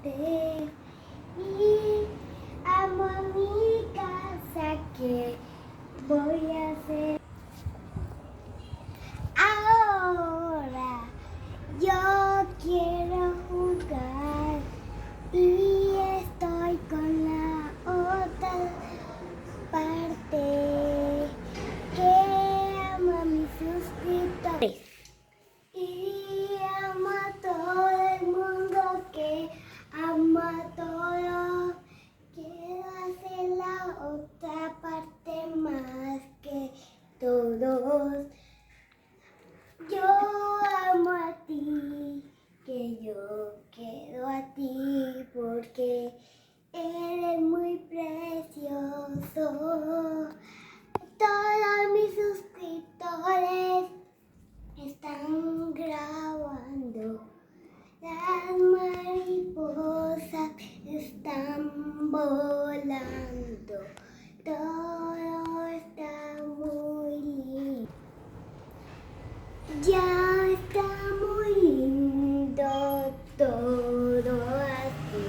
parte y amo mi casa que voy a hacer. Ahora yo quiero jugar y estoy con la otra parte que amo a mis suscriptores. Y amo a todo el mundo que ama todo. Quiero hacer la otra parte más que todos. Yo amo a ti, que yo quiero a ti porque eres muy precioso. Todos mis suscriptores están grabando, las mariposas están volando, todo está muy lindo. Ya está muy lindo todo así,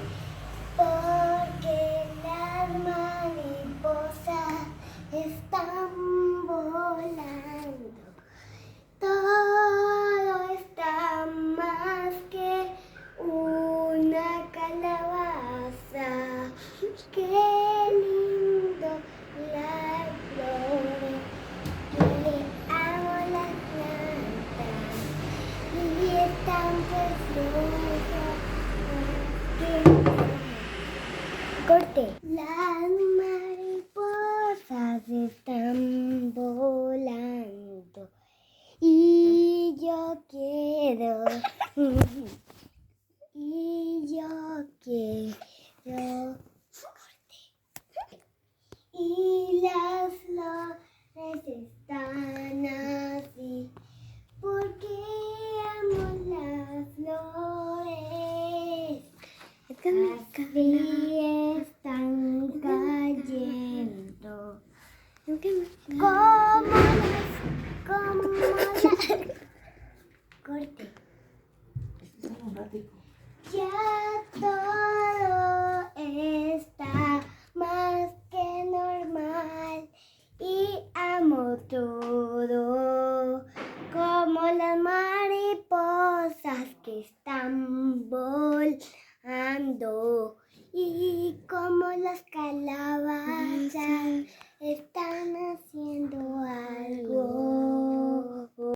porque las mariposas están volando. Todo está más que una calabaza. Qué lindo las flores, que amo las plantas y están preciosas. Corte. Las mariposas están volando. Y yo quiero, y las flores están así, porque amo las flores, así están cayendo, como las corte. Ya todo está más que normal y amo todo, como las mariposas que